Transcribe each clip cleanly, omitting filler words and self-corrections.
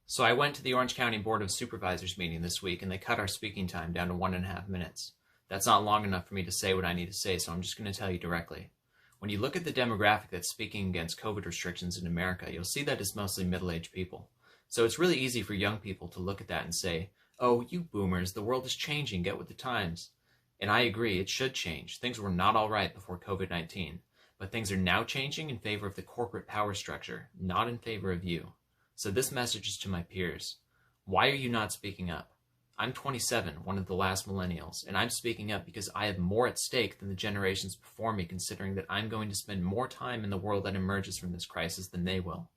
So I went to the Orange County Board of Supervisors meeting this week, and they cut our speaking time down to 1.5 minutes. That's not long enough for me to say what I need to say, so I'm just going to tell you directly. When you look at the demographic that's speaking against COVID restrictions in America, you'll see that it's mostly middle-aged people. So it's really easy for young people to look at that and say, "Oh, you boomers, the world is changing, get with the times." And I agree, it should change. Things were not all right before COVID-19, but things are now changing in favor of the corporate power structure, not in favor of you. So this message is to my peers. Why are you not speaking up? I'm 27, one of the last millennials, and I'm speaking up because I have more at stake than the generations before me, considering that I'm going to spend more time in the world that emerges from this crisis than they will.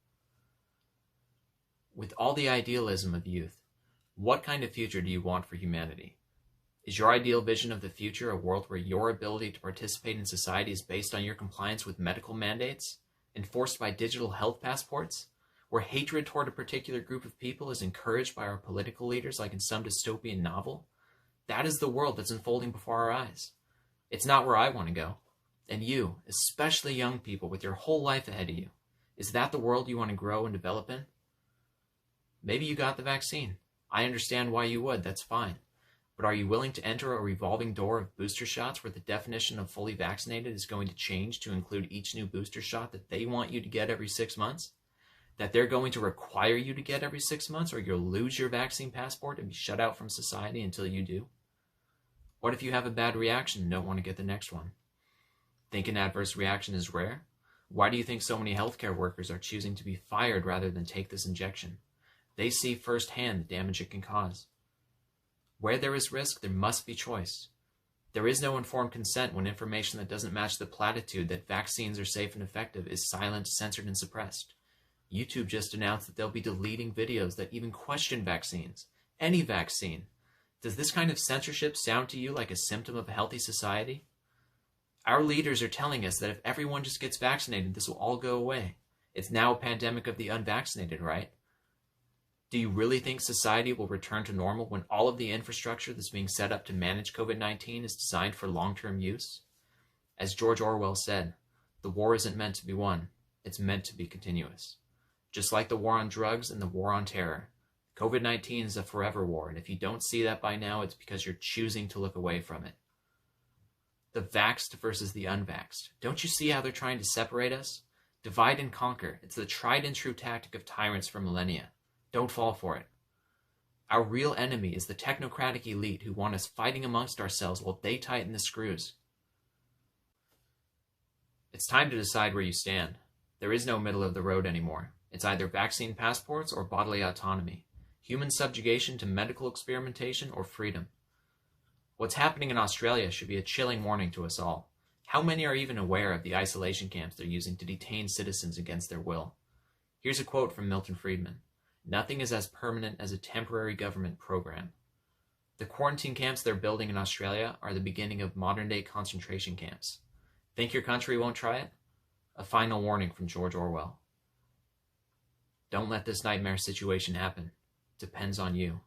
With all the idealism of youth, what kind of future do you want for humanity? Is your ideal vision of the future a world where your ability to participate in society is based on your compliance with medical mandates, enforced by digital health passports, where hatred toward a particular group of people is encouraged by our political leaders like in some dystopian novel? That is the world that's unfolding before our eyes. It's not where I want to go. And you, especially young people with your whole life ahead of you, is that the world you want to grow and develop in? Maybe you got the vaccine. I understand why you would, that's fine. But are you willing to enter a revolving door of booster shots where the definition of fully vaccinated is going to change to include each new booster shot that they want you to get every 6 months? That they're going to require you to get every 6 months, or you'll lose your vaccine passport and be shut out from society until you do? What if you have a bad reaction and don't want to get the next one? Think an adverse reaction is rare? Why do you think so many healthcare workers are choosing to be fired rather than take this injection? They see firsthand the damage it can cause. Where there is risk, there must be choice. There is no informed consent when information that doesn't match the platitude that vaccines are safe and effective is silent, censored, and suppressed. YouTube just announced that they'll be deleting videos that even question vaccines. Any vaccine. Does this kind of censorship sound to you like a symptom of a healthy society? Our leaders are telling us that if everyone just gets vaccinated, this will all go away. It's now a pandemic of the unvaccinated, right? Do you really think society will return to normal when all of the infrastructure that's being set up to manage COVID-19 is designed for long-term use? As George Orwell said, the war isn't meant to be won, it's meant to be continuous. Just like the war on drugs and the war on terror, COVID-19 is a forever war, and if you don't see that by now, it's because you're choosing to look away from it. The vaxxed versus the unvaxxed. Don't you see how they're trying to separate us? Divide and conquer. It's the tried and true tactic of tyrants for millennia. Don't fall for it. Our real enemy is the technocratic elite who want us fighting amongst ourselves while they tighten the screws. It's time to decide where you stand. There is no middle of the road anymore. It's either vaccine passports or bodily autonomy, human subjugation to medical experimentation or freedom. What's happening in Australia should be a chilling warning to us all. How many are even aware of the isolation camps they're using to detain citizens against their will? Here's a quote from Milton Friedman. "Nothing is as permanent as a temporary government program." The quarantine camps they're building in Australia are the beginning of modern-day concentration camps. Think your country won't try it? A final warning from George Orwell. Don't let this nightmare situation happen. Depends on you.